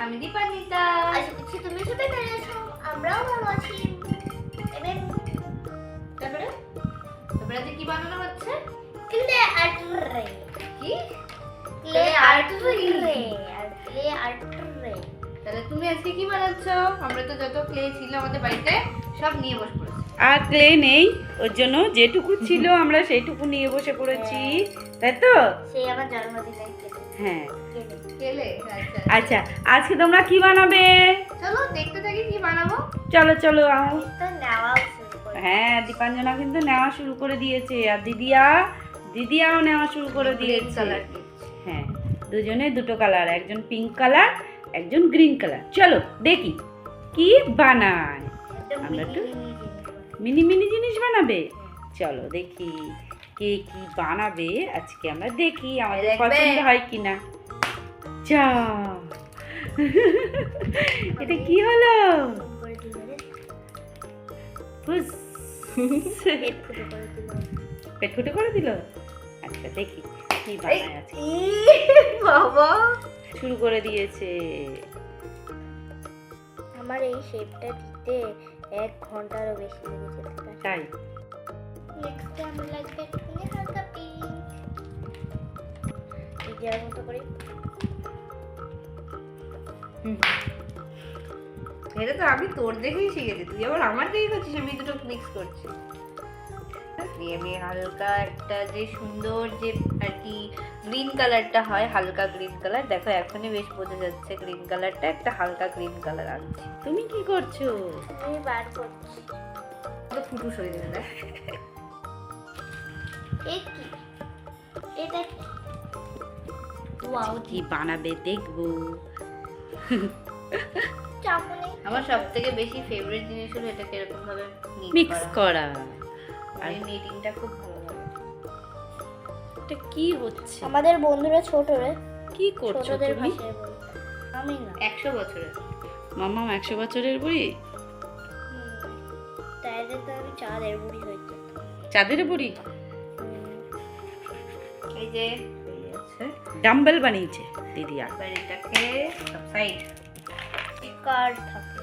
আমি দীপান্বিতা। আশা করছি তুমি সবাই ভালো আছো, আমরাও ভালো আছি। এবার তারপরে আজকে কি বানানো হচ্ছে? ক্লে আর্ট রে, কি ক্লে আর্ট রে, ক্লে আর্ট রে। তাহলে তুমি আজকে কি বানাচ্ছ? আমরা তো যত ক্লে ছিল আমাদের বাড়িতে সব নিয়ে বসে পড়েছি। আর ক্লে নেই, ওর জন্য যেটুকু ছিল আমরা সেইটুকু নিয়ে বসে পড়েছি, তাই তো? সেই আমার জন্মদিনে হ্যাঁ। কেলে আচ্ছা, আজকে তোমরা কি বানাবে? চলো দেখতে থাকি কি বানাবো। চলো চলো আও। তো নেওয়া শুরু করে। হ্যাঁ, দীপাঞ্জনা কিন্তু নেওয়া শুরু করে দিয়েছে, আর দিদিয়াও নেওয়া শুরু করে দিয়েছে। কালার হ্যাঁ, দুজনে দুটো কালার, একজন পিঙ্ক কালার, একজন গ্রিন কালার। চলো দেখি কি বানায়। একদম আমরা তো মিনি মিনি মিনি জিনিস বানাবে। চলো দেখি কে কি বানাবে আজকে, আমরা দেখি আমাদের দেখবে। পছন্দ হয় কিনা। যা এটা কি হলো? করে দিলে হুস। পেট ফুটো করে দিল। পেট ফুটে করে দিল। আচ্ছা দেখি কি বানায় আজকে। বাবা শুরু করে দিয়েছে। আমার এই শেপটা দিতে 1 ঘন্টারও বেশি লেগে যেতে পারে। তাই নেক্সট আমার লাগবে একটুখানি হালকা পিঙ্ক। এই মতো করে এটা তো আমি তোর দেখেই শিখেছি, তুই আবার আমার দেখে করছিস। আমি দুটো মিক্স করছি। নিয়ে আমি হালকা একটা যে সুন্দর যে আর কি গ্রিন কালারটা হয়, হালকা গ্রিন কালার। দেখো এখনই বেশ বোঝা যাচ্ছে গ্রিন কালারটা, একটা হালকা গ্রিন কালার আনছি। তুমি কি করছো? আমি বার করছি। তো ফুটুস হয়ে যাবে না? এই কি এটা কি? ওয়াও, কি বানাবে দেখবো। চাকুনি আমার সব থেকে বেশি ফেভারিট জিনিস হলো এটাকে এরকম ভাবে মিক্স করা। আর নিটিংটা খুব ভালো লাগে। এটা কি হচ্ছে? আমাদের বন্ধুরা ছোট রে, কি করছো ছোটদের তুমি? ভাষায় বলতে। আমি না 100 বছরের। মামা 100 বছরের বুড়ি? তাইলে তো আমি 4 বুড়ি হয়ে যেত। চাঁদের বুড়ি? এই যে হয়ে যাচ্ছে। ডাম্বেল বানিয়েছে দিদি। আর এবার এটাকে সব সাইড কার থাকে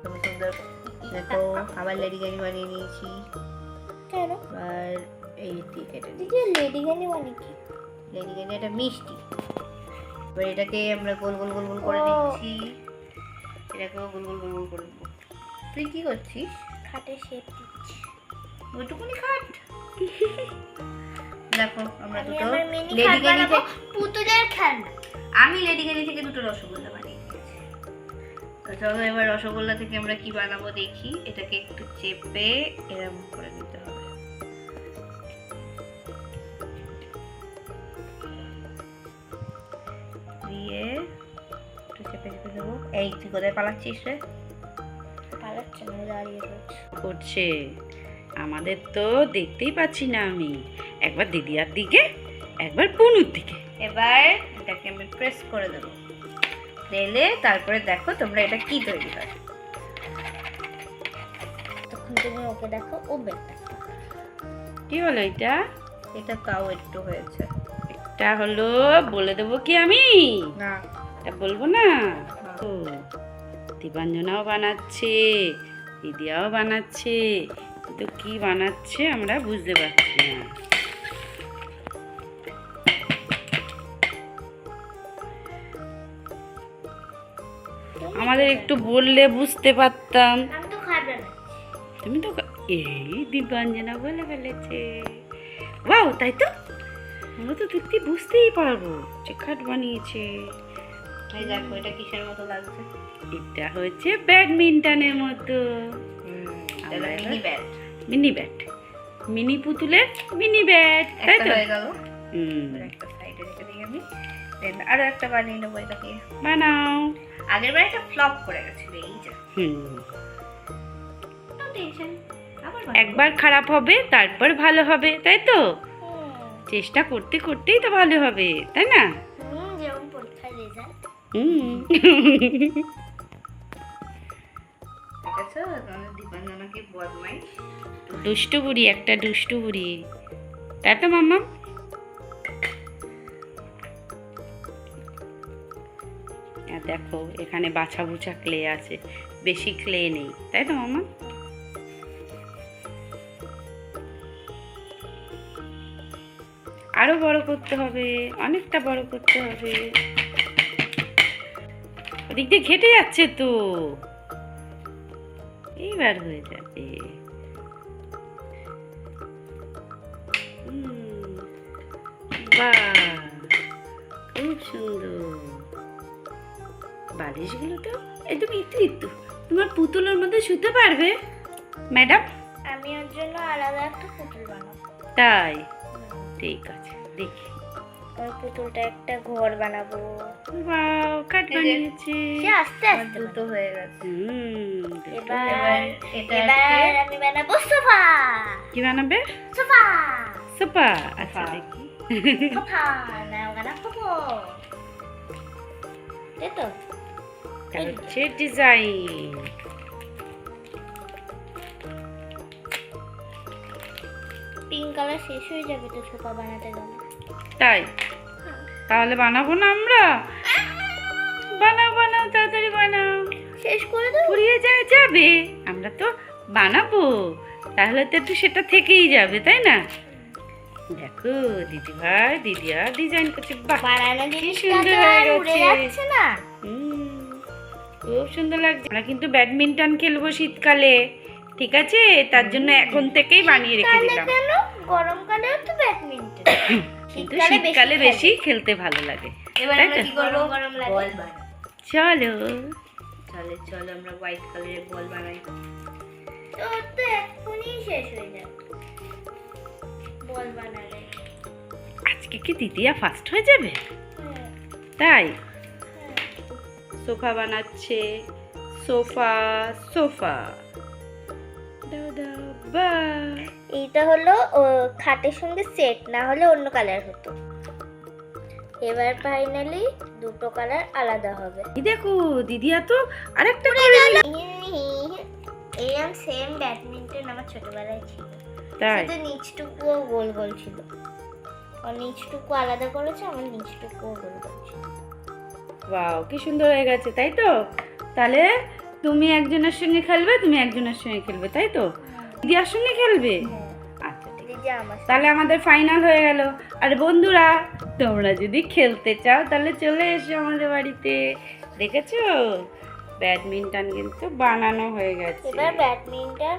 খুব সুন্দর। দেখো আবার লেডি গানি বানিয়ে নিয়েছি। কেন আর এই দিয়ে কেটে দিই। দিদি লেডি গানি মানে কি? লেডি গানি এটা মিষ্টি। এবার এটাকে আমরা গোল গোল গোল গোল করে ও। নিচ্ছি। এটাকেও গোল গোল গোল গোল করে নেবো। তুই কি করছিস? খাটে শেপ দিচ্ছি। ওইটুকুনি খাট। দেখো আমরা আমি দুটো আমার মিনি লেডি খাট গানি বানাবো, পুতুলের খেলনা। আমি লেডি গানি থেকে দুটো রসগোল্লা বানিয়ে নিয়েছি। তো চলো এবার রসগোল্লা থেকে আমরা কি বানাবো দেখি। এটাকে একটু চেপে এরকম করে দিতে হবে। দিয়ে একটু চেপে চেপে দেবো। এই তুই কোথায় পালাচ্ছিস রে? পালাচ্ছে না, দাঁড়িয়ে রয়েছে। করছে আমাদের তো দেখতেই পাচ্ছি না আমি। একবার দিদিয়ার দিকে, একবার পুনুর দিকে। এবার এটাকে আমি প্রেস করে দেবো। দিলে তারপরে দেখো তোমরা এটা কি তৈরি হয়। তখন তুমি ওকে দেখো, ও বেটা কি হলো এটা? এটা তাও একটু হয়েছে। এটা হলো বলে দেবো কি আমি? না এটা বলবো না তো। দীপাঞ্জনাও বানাচ্ছে, দিদিয়াও বানাচ্ছে, কিন্তু কি বানাচ্ছে আমরা বুঝতে পারছি না। আমাদের একটু বললে বুঝতে পারতাম। আমি তো খাবে না। তুমি তো এই দীপাঞ্জনা বলে ফেলেছে। ওয়াও, তাই তো আমরা তো দেখতে বুঝতেই পারবো যে খাট বানিয়েছে। এই দেখো এটা কিসের মতো লাগছে। এটা হচ্ছে ব্যাডমিন্টনের মতো। আমরা এটা mini bat. Mini bat, mini পুতুলের মিনি ব্যাট, তাই একটা তো? হয়ে গেল। হুম, এবার একটা সাইডে রেখে দিই আমি। দেন আরো একটা বানিয়ে নেবো এটাকে। বানাও। আগের বার একটা ফ্লপ করে গেছিল এই যে। হুম, নো টেনশন। আবার একবার খারাপ হবে তারপর ভালো হবে, তাই তো? হুম, চেষ্টা করতে করতেই তো ভালো হবে, তাই না? যেমন পরীক্ষার রেজাল্ট। হুম। দেখেছো তোমাদের দীপাঞ্জনাকে বদমাইশ। দুষ্টু বুড়ি, একটা দুষ্টু বুড়ি, তাই তো মাম্মা? আর দেখো এখানে বাছা বুছা ক্লে আছে, বেশি ক্লে নেই, তাই তো মামা? আরো বড় করতে হবে, অনেকটা বড় করতে হবে। ওদিক দিয়ে ঘেটে যাচ্ছে তো, এইবার হয়ে যাবে। বাহ, খুব সুন্দর। বালিশগুলো তো একদম ইতু ইতু। তোমার পুতুলের মধ্যে শুতে পারবে ম্যাডাম? আমি ওর জন্য আলাদা একটা পুতুল বানাবো। তাই? ঠিক আছে, দেখি। ওই পুতুলটা একটা ঘর বানাবো। ওয়াও, কাঠ বানিয়েছে। সে আস্তে আস্তে দুটো হয়ে গেছে। এবার এটা এবার আমি বানাবো সোফা। কি বানাবে? Sofa sofa. আচ্ছা সোফা। দেখি। সোফা না ওখানে সোফা। এই তো এটা হচ্ছে ডিজাইন। পিঙ্ক কালার শেষ হয়ে যাবে তো সোফা বানাতে গেলে। তাই? তাহলে বানাবো না আমরা? বানাও বানাও, তাড়াতাড়ি বানাও। শেষ করে দাও। ফুরিয়ে যাবে, আমরা তো বানাবো, তাহলে তো একটু সেটা থেকেই যাবে, তাই না? দেখো দিদি ভাই দিদিয়া ডিজাইন করছে। বাহ, বানানো কি জিনিসটা সুন্দর তো হয়ে আর উড়ে গেছে। যাচ্ছে না। খুব সুন্দর লাগছে। আমরা কিন্তু ব্যাডমিন্টন খেলবো শীতকালে, ঠিক আছে? তার জন্য এখন থেকেই বানিয়ে রেখে শীতকালে দিলাম। কেন? গরমকালেও তো ব্যাডমিন্টন। কিন্তু শীতকালে বেশি খেলতে ভালো লাগে। এবার তাই আমরা তো? কি করবো? গরম লাগে। বল বানাবো। চলো। চলো চলো আমরা হোয়াইট কালারের বল বানাই। তো তো এক্ষুনি শেষ হয়ে যাবে বল বানালে। আজকে কি দিদিয়া ফার্স্ট হয়ে যাবে? তাই? সোফা বানাচ্ছে, সোফা সোফা। দাও দাও, বাহ। এইটা হলো খাটের সঙ্গে সেট, না হলে অন্য কালার হতো। এবার ফাইনালি দুটো কালার আলাদা হবে। এই দেখো দিদিয়া তো আরেকটা এরকম সেম ব্যাডমিন্টন আমার ছোটবেলায় ছিল, তাই? শুধু নিচটুকুও গোল গোল ছিল। আর নিচটুকু আলাদা করেছে, আমার নিচটুকুও গোল গোল ছিল। ওয়াও, কি সুন্দর হয়ে গেছে, তাই তো? তাহলে তুমি একজনের সঙ্গে খেলবে, তুমি একজনের সঙ্গে খেলবে, তাই তো? দিদিয়ার সঙ্গে খেলবে? আচ্ছা ঠিক আছে। দিদি আমার তাহলে আমাদের ফাইনাল হয়ে গেল। আর বন্ধুরা, তোমরা যদি খেলতে চাও তাহলে চলে এসো আমাদের বাড়িতে। দেখেছো ব্যাডমিন্টন কিন্তু বানানো হয়ে গেছে। এবার ব্যাডমিন্টন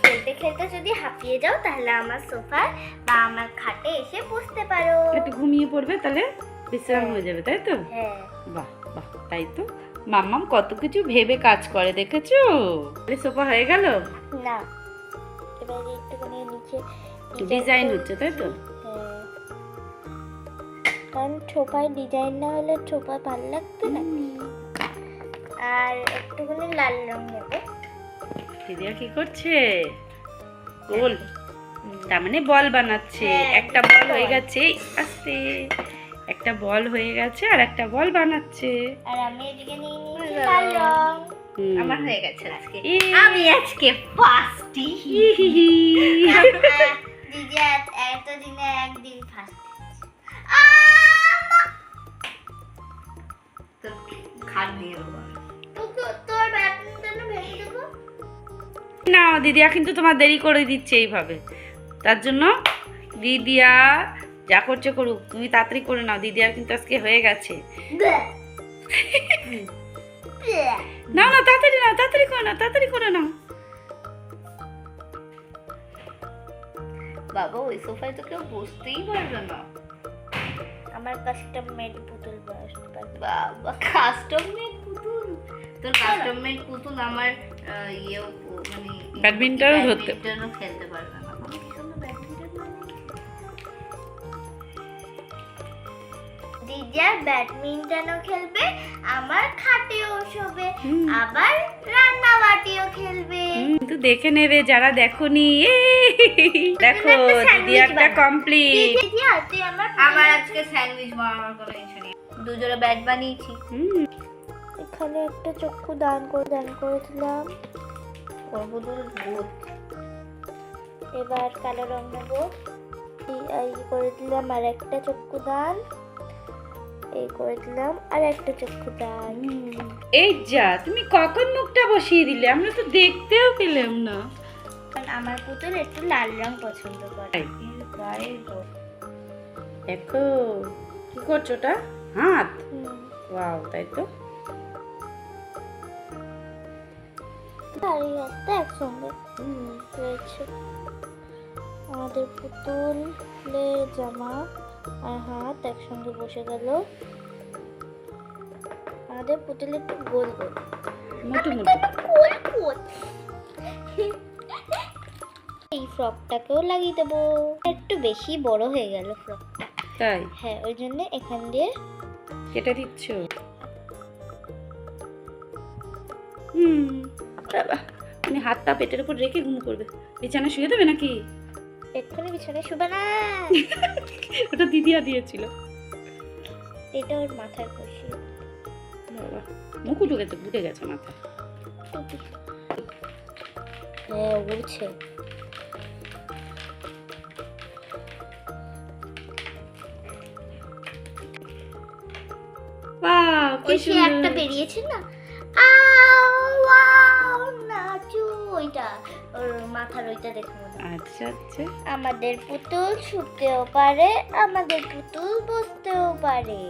খেলতে খেলতে যদি হাঁপিয়ে যাও তাহলে আমার সোফা বা আমার খাটে এসে বসতে পারো। একটু ঘুমিয়ে পড়বে, তাহলে বিশ্রাম হয়ে যাবে, তাই তো? হ্যাঁ। বাহ বাহ, তাই তো। মাম্মাম কত কিছু ভেবে কাজ করে, দেখেছো? সোফা হয়ে গেল। না, এবার একটুখানি নিচে ডিজাইন হচ্ছে, তাই তো? হ্যাঁ, কারণ ছোপায় ডিজাইন না হলে ছোপা ভালো লাগতো না। আর একটুখানি লাল রং নেবে। দিদিয়া কি করছে? বল, তার মানে বল বানাচ্ছে। হ্যাঁ, একটা বল হয়ে গেছে, আস্তে একটা বল হয়ে গেছে, আর একটা বল বানাচ্ছে। আর আমি এদিকে নিয়ে নিয়েছি লাল রং। আমার হয়ে গেছে আজকে। ই। আমি আজকে ফার্স্টই। দিদি এতদিনে একদিন ফার্স্ট। তো খাট দিয়ে দেবো। তোর ব্যাডমিন্টন ভেঙে দেবো। না দিদিয়া কিন্তু তোমার দেরি করে দিচ্ছে এইভাবে, তার জন্য দিদিয়া যা করছে করুক, তুমি তাড়াতাড়ি করে নাও। দিদিয়ার কিন্তু আজকে হয়ে গেছে। না না, তাড়াতাড়ি নাও, তাড়াতাড়ি করে নাও, তাড়াতাড়ি করে নাও। বাবা ওই সোফায় তো কেউ বসতেই পারবে না। আমার কাস্টম মেড পুতুল বসতে পারবে। বাবা কাস্টম মেড পুতুল। তোর কাস্টম মেড পুতুল আমার ইয়েও মানে ব্যাডমিন্টনও ধরতে ব্যাডমিন্টনও খেলতে পারবে না। আমি কি সুন্দর ব্যাডমিন্টন বানাই। দিদিয়া ব্যাডমিন্টনও খেলবে, আমার খাটেও শোবে, আবার রান্না বাটিও খেলবে। কিন্তু দেখে নেবে যারা দেখোনি। দেখো দিদিয়ারটা কমপ্লিট। দিদিয়া তুই আমার আজকে স্যান্ডউইচ বানানোর কোনো ইচ্ছে নেই। দুজোড়া ব্যাট বানিয়েছি। এখানে একটা চক্ষু দান করেছিলাম। ওর পুতুল ভূত। এবার কালো রং নেবো। এই করে দিলাম আর একটা চক্ষু দান। এই করে দিলাম আর একটা চক্ষু দাগ। এই যা, তুমি কখন মুখটা বসিয়ে দিলে? আমরা তো দেখতেও পেলাম না। কারণ আমার পুতুল একটু লাল রং পছন্দ করে। দেখো কি করছো ওটা? হাত? ওয়াও, তাই তো। আর এই হাতটা একসঙ্গে রয়েছে। আমাদের পুতুলের জামা আর হাত একসঙ্গে বসে গেল। আমাদের পুতুল একটু গোল গোল, মোটু মোটু। গোল গোল। এই ফ্রকটাকেও লাগিয়ে দেবো। একটু বেশি বড় হয়ে গেল ফ্রকটা। তাই? হ্যাঁ, ওই জন্য এখান দিয়ে কেটে দিচ্ছ? বাবা, তুমি হাতটা পেটের উপর রেখে ঘুম করবে? বিছানা শুয়ে দেবে নাকি? এক্ষুনি বিছানায় শুবে না। ওটা দিদিয়া দিয়েছিল। এটা ওর মাথায় বসিয়ে। বাবা, মুকুট ঢুকে গেছে মাথায়। হ্যাঁ, উড়ছে। বাহ, কি ওই সে সুন্দর। একটা বেরিয়েছে না, আও ওয়াও নাচু, ওইটা ওর মাথার ওইটা দেখো। আচ্ছা আচ্ছা। আমাদের পুতুল শুতেও পারে, আমাদের পুতুল বসতেও পারে।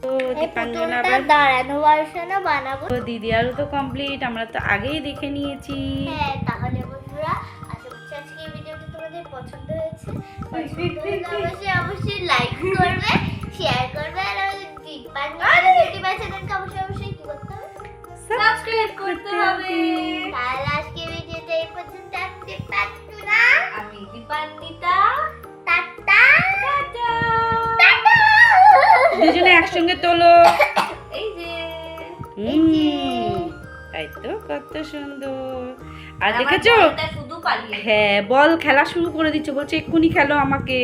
তো এই দীপাঞ্জনা পুতুলটা আবার দাঁড়ানো ভার্সনও বানাবো। তো দিদিয়ারও তো কমপ্লিট, আমরা তো আগেই দেখে নিয়েছি। হ্যাঁ, তাহলে বন্ধুরা আশা করছি আজকে এই ভিডিওটি তোমাদের পছন্দ হয়েছে। পছন্দ হলে অবশ্যই লাইক করবে, শেয়ার করবে, আর আমাদের দীপাঞ্জনা চ্যানেলকে অবশ্যই কি করতে হবে? সাবস্ক্রাইব করতে হবে। তাহলে আজকে ভিডিওটা এই পর্যন্ত। দীপাঞ্জনা, আমি দীপান্বিতা। Tata tata. টাটা। দুজনে একসঙ্গে তোলো। এই যে তাই তো, কত সুন্দর। আর আমার দেখেছো? বলটা শুধু পালিয়ে হ্যাঁ, বল খেলা শুরু করে দিচ্ছে, বলছে এক্ষুনি খেলো আমাকে।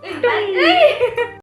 এই,